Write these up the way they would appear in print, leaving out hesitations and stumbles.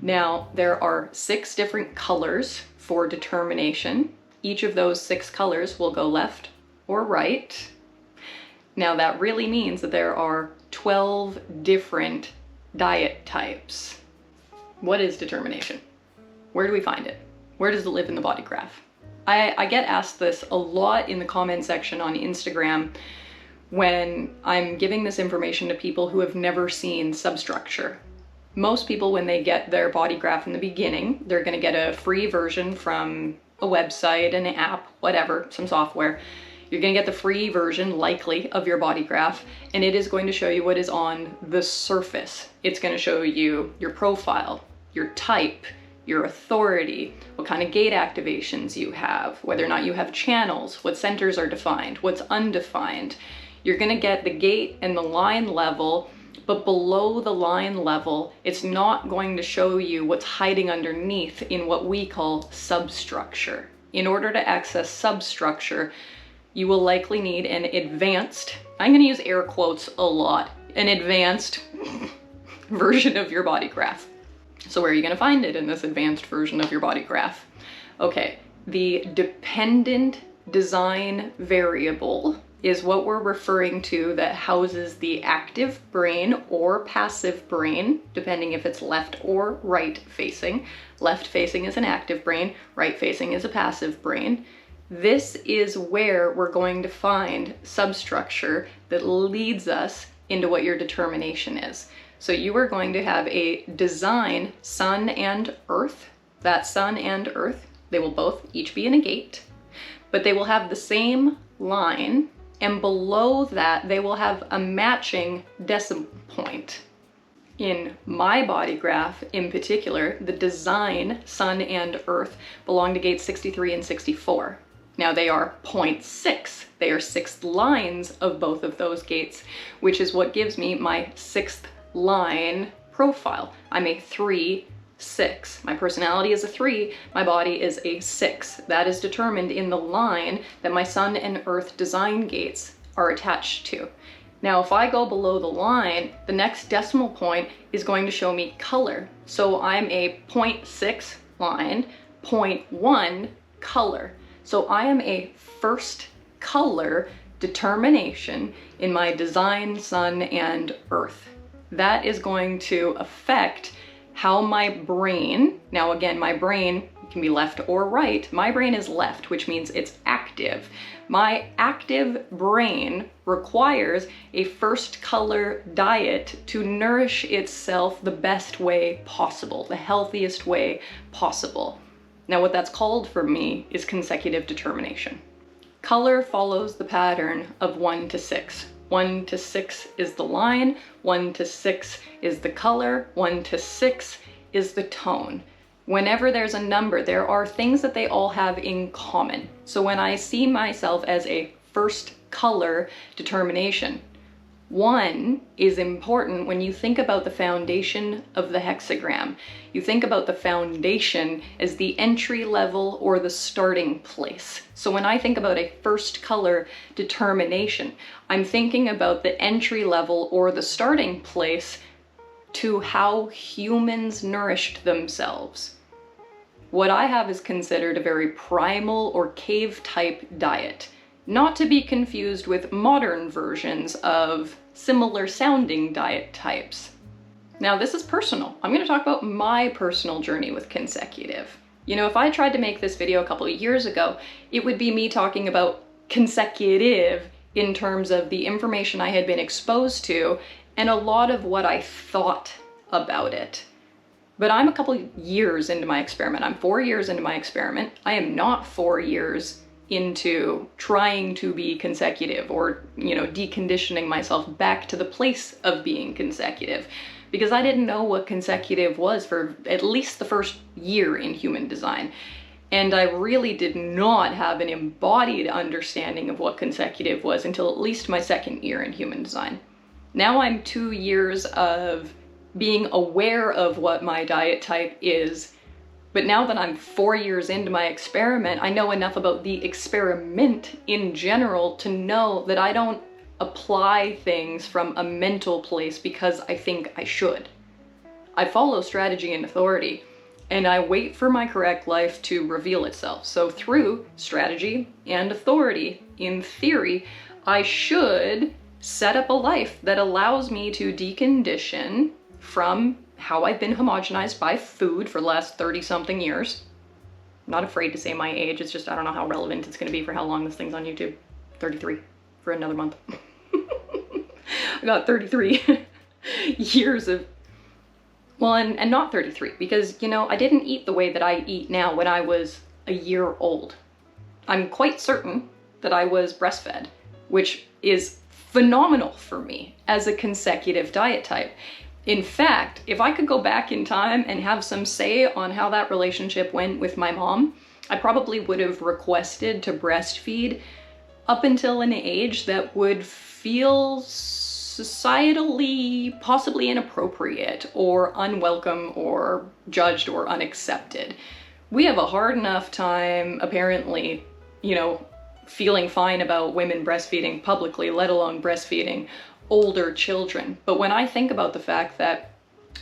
Now, there are 6 different colors for determination. Each of those 6 colors will go left or right. Now, that really means that there are 12 different diet types. What is determination? Where do we find it? Where does it live in the body graph? I get asked this a lot in the comment section on Instagram when I'm giving this information to people who have never seen substructure. Most people, when they get their body graph in the beginning, they're going to get a free version from a website, an app, whatever, some software. You're going to get the free version, likely, of your body graph, and it is going to show you what is on the surface. It's going to show you your profile, your type, your authority, what kind of gate activations you have, whether or not you have channels, what centers are defined, what's undefined. You're going to get the gate and the line level, but below the line level, it's not going to show you what's hiding underneath in what we call substructure. In order to access substructure, you will likely need an advanced, I'm going to use air quotes a lot, an advanced version of your body graph. So where are you going to find it in this advanced version of your body graph? Okay, the dependent design variable is what we're referring to that houses the active brain or passive brain, depending if it's left or right facing. Left facing is an active brain, right facing is a passive brain. This is where we're going to find substructure that leads us into what your determination is. So you are going to have a design sun and earth. That sun and earth, they will both each be in a gate, but they will have the same line, and below that they will have a matching decimal point. In my body graph in particular, the design sun and earth belong to gates 63 and 64. Now they are 0.6. They are 6 lines of both of those gates, which is what gives me my 6th line profile. I'm a 3-6. My personality is a 3, my body is a 6. That is determined in the line that my sun and earth design gates are attached to. Now, if I go below the line, the next decimal point is going to show me color. So I'm a 0.6 line, 0.1 color. So I am a first color determination in my design sun and earth. That is going to affect how my brain, now again, my brain can be left or right. My brain is left, which means it's active. My active brain requires a first color diet to nourish itself the best way possible, the healthiest way possible. Now what that's called for me is consecutive determination. Color follows the pattern of 1 to 6. 1 to 6 is the line, 1 to 6 is the color, 1 to 6 is the tone. Whenever there's a number, there are things that they all have in common. So when I see myself as a first color determination, 1 is important when you think about the foundation of the hexagram. You think about the foundation as the entry level or the starting place. So when I think about a first color determination, I'm thinking about the entry level or the starting place to how humans nourished themselves. What I have is considered a very primal or cave type diet. Not to be confused with modern versions of similar sounding diet types. Now this is personal. I'm going to talk about my personal journey with consecutive. You know, if I tried to make this video a couple of years ago, it would be me talking about consecutive in terms of the information I had been exposed to and a lot of what I thought about it. But I'm a couple years into my experiment. I'm 4 years into my experiment. I am not 4 years into trying to be consecutive or, you know, deconditioning myself back to the place of being consecutive, because I didn't know what consecutive was for at least the first year in human design. And I really did not have an embodied understanding of what consecutive was until at least my 2nd year in human design. Now I'm 2 years of being aware of what my diet type is. But now that I'm 4 years into my experiment, I know enough about the experiment in general to know that I don't apply things from a mental place because I think I should. I follow strategy and authority, and I wait for my correct life to reveal itself. So through strategy and authority, in theory, I should set up a life that allows me to decondition from how I've been homogenized by food for the last 30-something years. I'm not afraid to say my age, it's just I don't know how relevant it's gonna be for how long this thing's on YouTube. 33 for another month. I got 33 years of, well, and not 33, because, you know, I didn't eat the way that I eat now when I was a year old. I'm quite certain that I was breastfed, which is phenomenal for me as a consecutive diet type. In fact, if I could go back in time and have some say on how that relationship went with my mom, I probably would have requested to breastfeed up until an age that would feel societally possibly inappropriate or unwelcome or judged or unaccepted. We have a hard enough time, apparently, you know, feeling fine about women breastfeeding publicly, let alone breastfeeding older children. But when I think about the fact that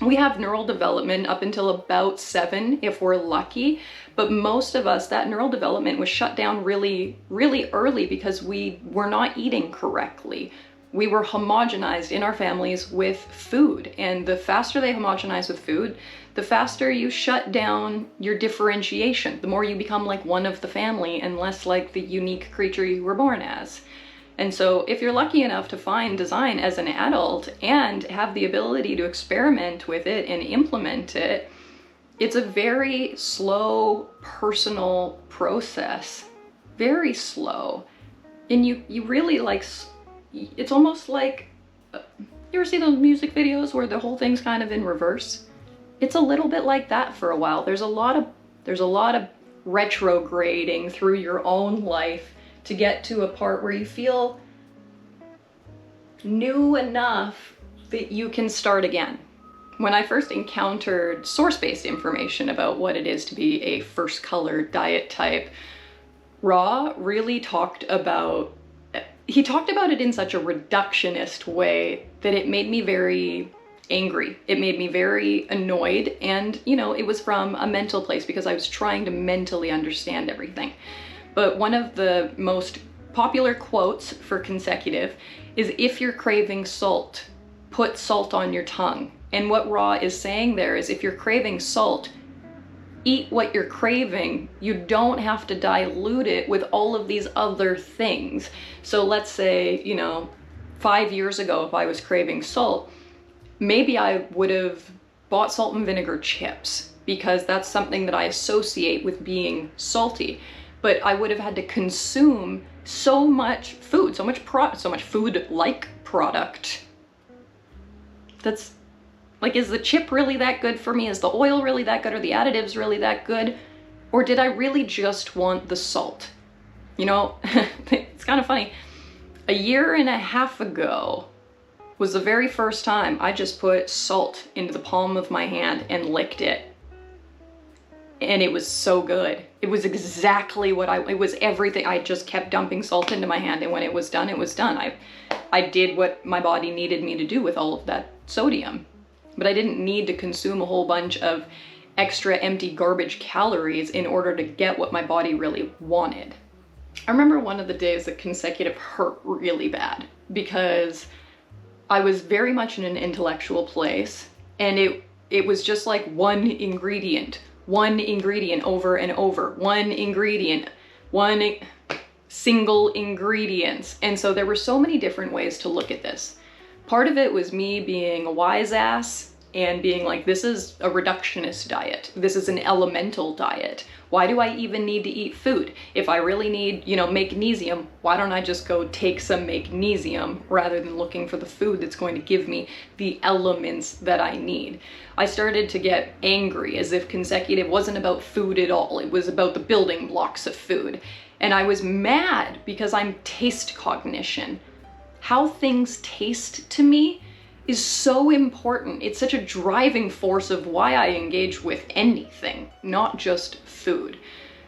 we have neural development up until about 7, if we're lucky, but most of us, that neural development was shut down really, really early because we were not eating correctly. We were homogenized in our families with food, and the faster they homogenize with food, the faster you shut down your differentiation, the more you become like one of the family and less like the unique creature you were born as. And so if you're lucky enough to find design as an adult and have the ability to experiment with it and implement it, it's a very slow, personal process. Very slow. And you really like, it's almost like, you ever see those music videos where the whole thing's kind of in reverse? It's a little bit like that for a while. There's a lot of retrograding through your own life to get to a part where you feel new enough that you can start again. When I first encountered source-based information about what it is to be a first color diet type, Ra really talked about it in such a reductionist way that it made me very angry. It made me very annoyed, and you know, it was from a mental place because I was trying to mentally understand everything. But one of the most popular quotes for consecutive is, if you're craving salt, put salt on your tongue. And what Ra is saying there is, if you're craving salt, eat what you're craving. You don't have to dilute it with all of these other things. So let's say, you know, 5 years ago, if I was craving salt, maybe I would have bought salt and vinegar chips because that's something that I associate with being salty. But I would have had to consume so much food, so much food-like product. That's like, is the chip really that good for me? Is the oil really that good? Are the additives really that good? Or did I really just want the salt? You know, it's kind of funny. 1.5 years ago was the very first time I just put salt into the palm of my hand and licked it. And it was so good. It was exactly what it was everything. I just kept dumping salt into my hand, and when it was done, it was done. I did what my body needed me to do with all of that sodium. But I didn't need to consume a whole bunch of extra empty garbage calories in order to get what my body really wanted. I remember one of the days that consecutive hurt really bad because I was very much in an intellectual place, and it was just like one ingredient over and over, one single ingredients. And so there were so many different ways to look at this. Part of it was me being a wise ass and being like, this is a reductionist diet. This is an elemental diet. Why do I even need to eat food? If I really need, you know, magnesium, why don't I just go take some magnesium rather than looking for the food that's going to give me the elements that I need? I started to get angry, as if consecutive wasn't about food at all. It was about the building blocks of food. And I was mad because I'm taste cognition. How things taste to me is so important. It's such a driving force of why I engage with anything, not just food.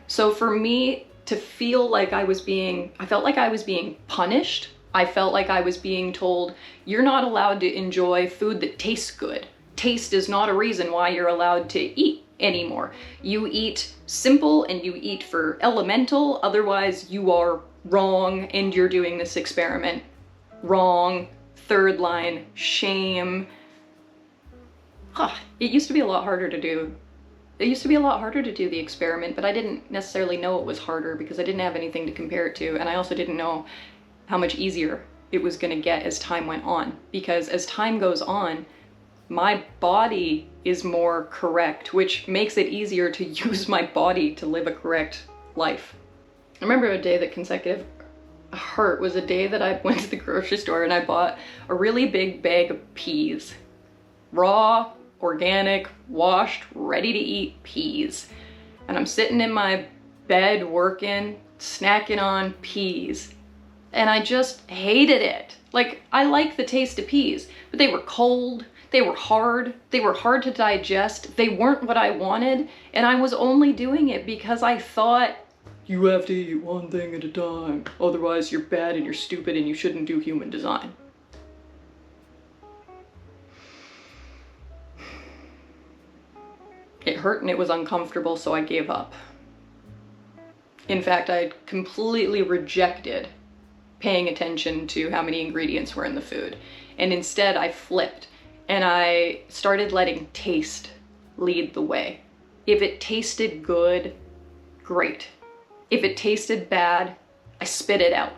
So for me to feel like I felt like I was being punished. I felt like I was being told, you're not allowed to enjoy food that tastes good. taste is not a reason why you're allowed to eat anymore. You eat simple and you eat for elemental, otherwise you are wrong and you're doing this experiment wrong. Third line, shame. It used to be a lot harder to do. It used to be a lot harder to do the experiment, but I didn't necessarily know it was harder because I didn't have anything to compare it to, and I also didn't know how much easier it was going to get as time went on. Because as time goes on, my body is more correct, which makes it easier to use my body to live a correct life. I remember a day that consecutive hurt was a day that I went to the grocery store and I bought a really big bag of peas. Raw, organic, washed, ready to eat peas. And I'm sitting in my bed working, snacking on peas. And I just hated it. Like, I like the taste of peas, but they were cold, they were hard to digest, they weren't what I wanted, and I was only doing it because I thought, you have to eat one thing at a time, otherwise you're bad and you're stupid and you shouldn't do human design. It hurt and it was uncomfortable, so I gave up. In fact, I completely rejected paying attention to how many ingredients were in the food. And instead I flipped and I started letting taste lead the way. If it tasted good, great. If it tasted bad, I spit it out.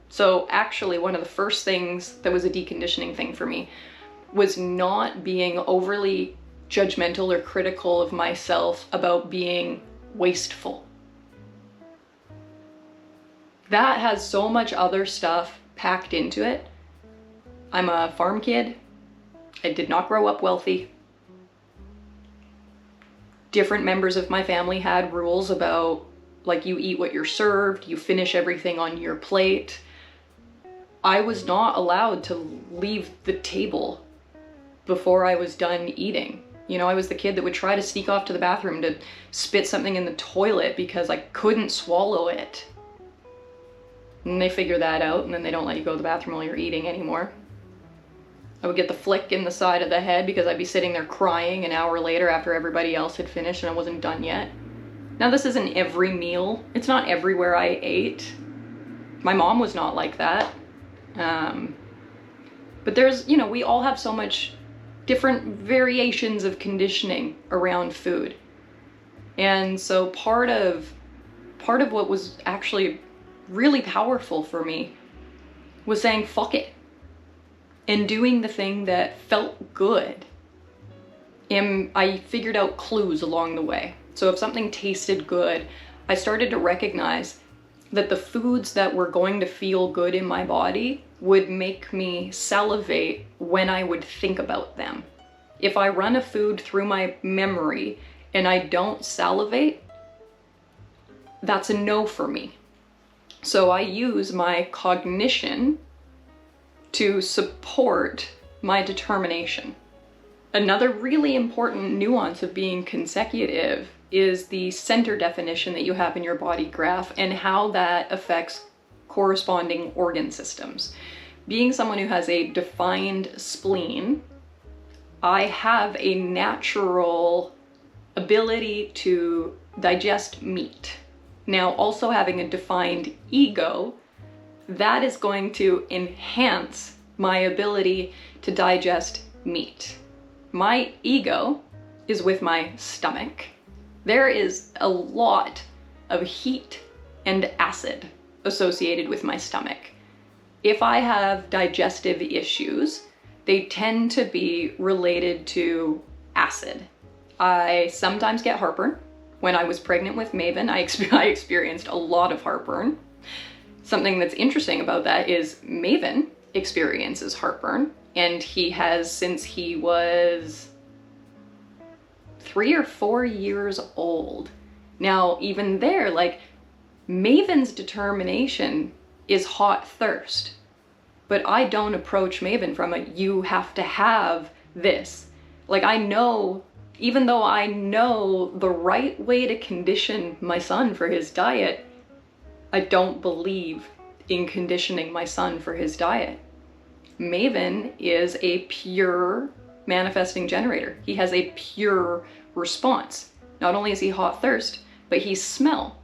So actually one of the first things that was a deconditioning thing for me was not being overly judgmental or critical of myself about being wasteful. That has so much other stuff packed into it. I'm a farm kid. I did not grow up wealthy. Different members of my family had rules about, like, you eat what you're served, you finish everything on your plate. I was not allowed to leave the table before I was done eating. You know, I was the kid that would try to sneak off to the bathroom to spit something in the toilet because I couldn't swallow it. And they figure that out, and then they don't let you go to the bathroom while you're eating anymore. I would get the flick in the side of the head because I'd be sitting there crying an hour later after everybody else had finished and I wasn't done yet. Now, this isn't every meal. It's not everywhere I ate. My mom was not like that. But there's, you know, we all have so much different variations of conditioning around food. And so part of what was actually really powerful for me was saying fuck it and doing the thing that felt good. And I figured out clues along the way. So if something tasted good, I started to recognize that the foods that were going to feel good in my body would make me salivate when I would think about them. If I run a food through my memory and I don't salivate, that's a no for me. So I use my cognition to support my determination. Another really important nuance of being consecutive is the center definition that you have in your body graph and how that affects corresponding organ systems. Being someone who has a defined spleen, I have a natural ability to digest meat. Now, also having a defined ego, that is going to enhance my ability to digest meat. My ego is with my stomach. There is a lot of heat and acid associated with my stomach. If I have digestive issues, they tend to be related to acid. I sometimes get heartburn. When I was pregnant with Maven, I experienced a lot of heartburn. Something that's interesting about that is Maven experiences heartburn, and he has since he was 3 or 4 years old. Now, even there, like, Maven's determination is hot thirst, but I don't approach Maven from a, you have to have this. Like, I know, even though I know the right way to condition my son for his diet, I don't believe in conditioning my son for his diet. Maven is a pure manifesting generator. He has a pure response. Not only is he hot thirst, but he's smell.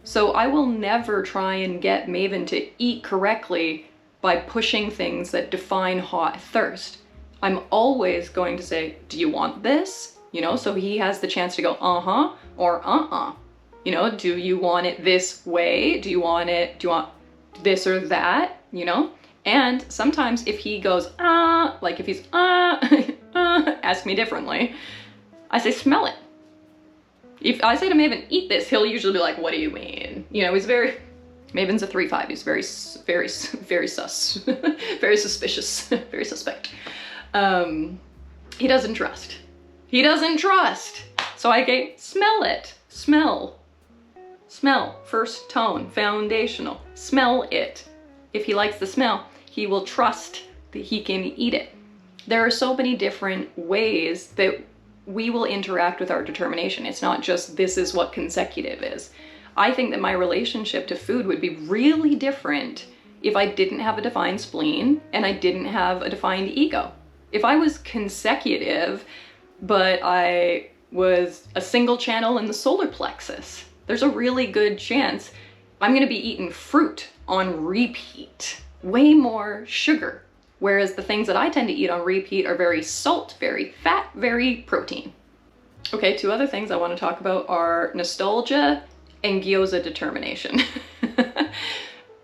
So I will never try and get Maven to eat correctly by pushing things that define hot thirst. I'm always going to say, do you want this? You know, so he has the chance to go, uh-huh, or uh-uh. You know, do you want it this way? Do you want this or that? You know? And sometimes if he goes, like if he's, ask me differently, I say, smell it. If I say to Maven, eat this, he'll usually be like, what do you mean? You know, Maven's a 3-5. He's very sus, very suspicious, very suspect. He doesn't trust. He doesn't trust. So I go, smell it. Smell. First tone, foundational. Smell it. If he likes the smell, he will trust that he can eat it. There are so many different ways that we will interact with our determination. It's not just this is what consecutive is. I think that my relationship to food would be really different if I didn't have a defined spleen and I didn't have a defined ego. If I was consecutive, but I was a single channel in the solar plexus, there's a really good chance I'm gonna be eating fruit on repeat, way more sugar. Whereas the things that I tend to eat on repeat are very salt, very fat, very protein. Okay, 2 other things I want to talk about are nostalgia and gyoza determination.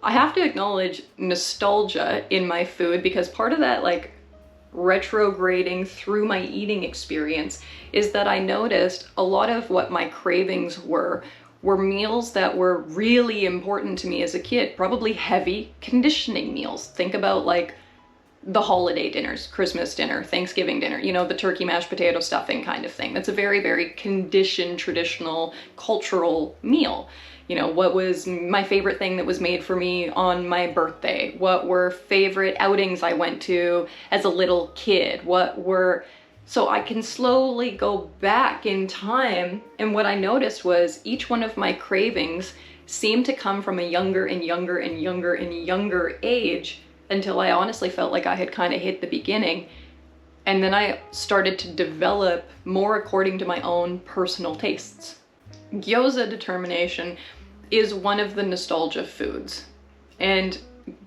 I have to acknowledge nostalgia in my food because part of that like retrograding through my eating experience is that I noticed a lot of what my cravings were meals that were really important to me as a kid, probably heavy conditioning meals. Think about like the holiday dinners, Christmas dinner, Thanksgiving dinner, you know, the turkey mashed potato stuffing kind of thing. That's a very, very conditioned, traditional, cultural meal. You know, what was my favorite thing that was made for me on my birthday? What were favorite outings I went to as a little kid? So I can slowly go back in time, and what I noticed was each one of my cravings seemed to come from a younger and younger and younger and younger age, until I honestly felt like I had kind of hit the beginning. And then I started to develop more according to my own personal tastes. Gyoza determination is one of the nostalgia foods. And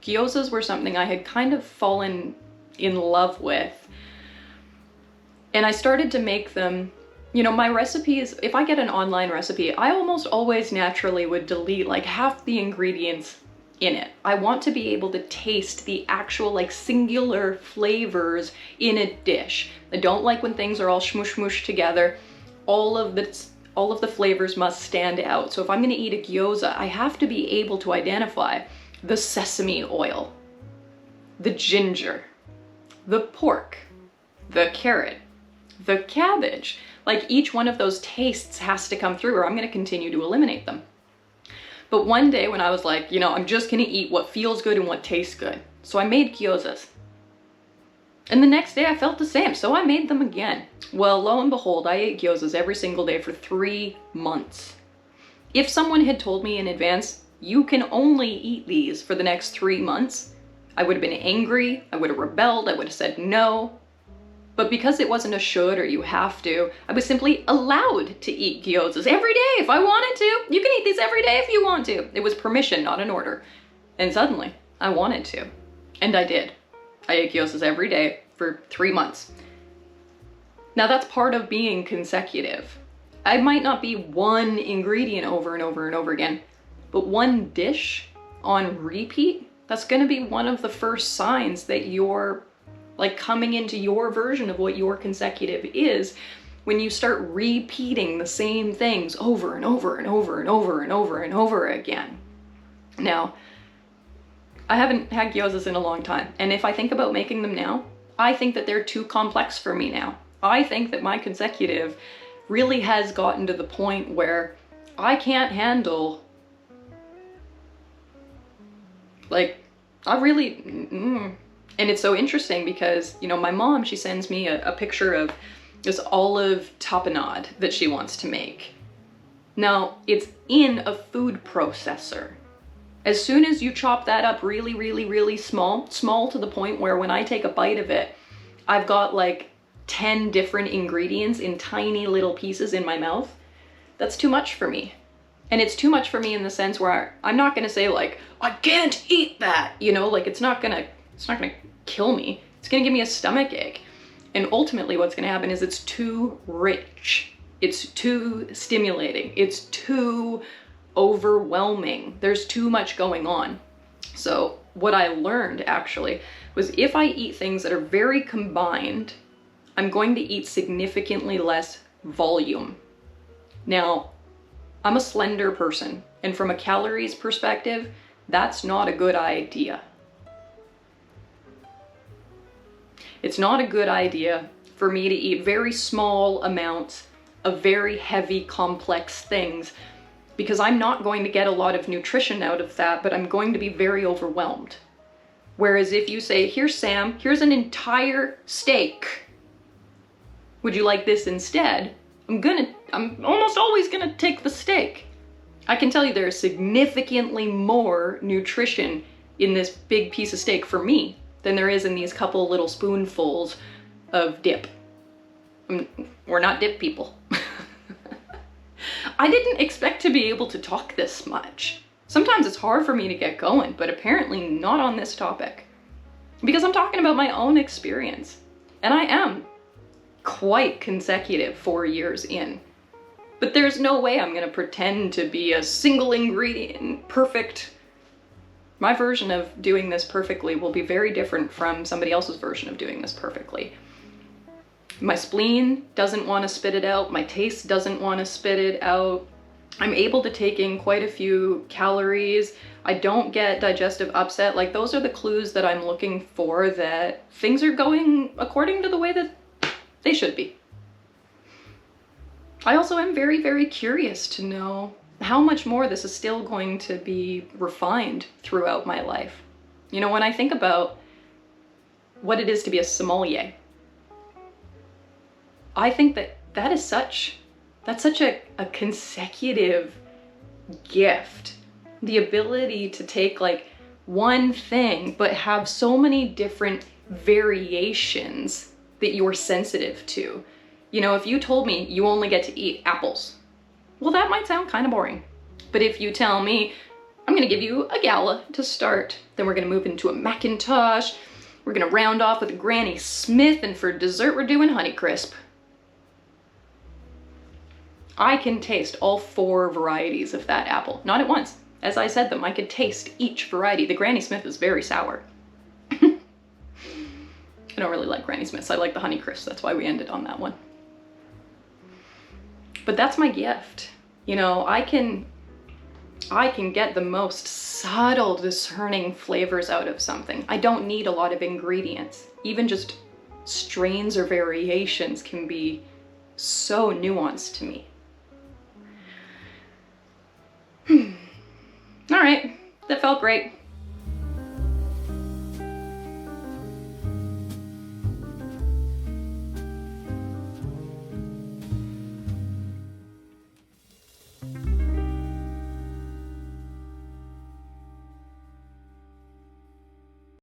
gyozas were something I had kind of fallen in love with. And I started to make them, you know, my recipes, if I get an online recipe, I almost always naturally would delete like half the ingredients in it. I want to be able to taste the actual like singular flavors in a dish. I don't like when things are all shmush together. All of the flavors must stand out. So if I'm going to eat a gyoza, I have to be able to identify the sesame oil, the ginger, the pork, the carrot, the cabbage. Like each one of those tastes has to come through or I'm going to continue to eliminate them. But one day when I was like, you know, I'm just gonna eat what feels good and what tastes good. So I made gyozas. And the next day I felt the same, so I made them again. Well, lo and behold, I ate gyozas every single day for 3 months. If someone had told me in advance, you can only eat these for the next 3 months, I would have been angry, I would have rebelled, I would have said no. But because it wasn't a should or you have to, I was simply allowed to eat gyozas every day if I wanted to. You can eat these every day if you want to. It was permission, not an order. And suddenly, I wanted to. And I did. I ate gyozas every day for 3 months. Now that's part of being consecutive. I might not be one ingredient over and over and over again, but one dish on repeat, that's gonna be one of the first signs that you're like coming into your version of what your consecutive is when you start repeating the same things over and over and over and over and over and over again. Now, I haven't had gyozas in a long time, and if I think about making them now, I think that they're too complex for me now. I think that my consecutive really has gotten to the point where I can't handle, like, I really, And it's so interesting because, you know, my mom, she sends me a picture of this olive tapenade that she wants to make. Now, it's in a food processor. As soon as you chop that up really small to the point where when I take a bite of it, I've got like 10 different ingredients in tiny little pieces in my mouth, that's too much for me. And it's too much for me in the sense where I'm not gonna say like, I can't eat that, you know, like it's not gonna kill me. It's gonna give me a stomach ache. And ultimately what's gonna happen is it's too rich. It's too stimulating. It's too overwhelming. There's too much going on. So what I learned actually was if I eat things that are very combined, I'm going to eat significantly less volume. Now, I'm a slender person, and from a calories perspective, that's not a good idea. It's not a good idea for me to eat very small amounts of very heavy, complex things, because I'm not going to get a lot of nutrition out of that, but I'm going to be very overwhelmed. Whereas if you say, here, Sam, here's an entire steak. Would you like this instead? I'm almost always gonna take the steak. I can tell you there is significantly more nutrition in this big piece of steak for me than there is in these couple little spoonfuls of dip. We're not dip people. I didn't expect to be able to talk this much. Sometimes it's hard for me to get going, but apparently not on this topic. Because I'm talking about my own experience. And I am quite consecutive 4 years in. But there's no way I'm gonna pretend to be a single ingredient perfect. My version of doing this perfectly will be very different from somebody else's version of doing this perfectly. My spleen doesn't want to spit it out. My taste doesn't want to spit it out. I'm able to take in quite a few calories. I don't get digestive upset. Like, those are the clues that I'm looking for that things are going according to the way that they should be. I also am very, very curious to know how much more this is still going to be refined throughout my life. You know, when I think about what it is to be a sommelier, I think that that's such a consecutive gift. The ability to take like one thing, but have so many different variations that you're sensitive to. You know, if you told me you only get to eat apples, well, that might sound kind of boring. But if you tell me, I'm gonna give you a gala to start, then we're gonna move into a Macintosh, we're gonna round off with a Granny Smith, and for dessert we're doing Honeycrisp. I can taste all 4 varieties of that apple. Not at once. As I said them, I could taste each variety. The Granny Smith is very sour. I don't really like Granny Smiths. I like the Honeycrisp. That's why we ended on that one. But that's my gift. You know, I can get the most subtle, discerning flavors out of something. I don't need a lot of ingredients. Even just strains or variations can be so nuanced to me. All right, that felt great.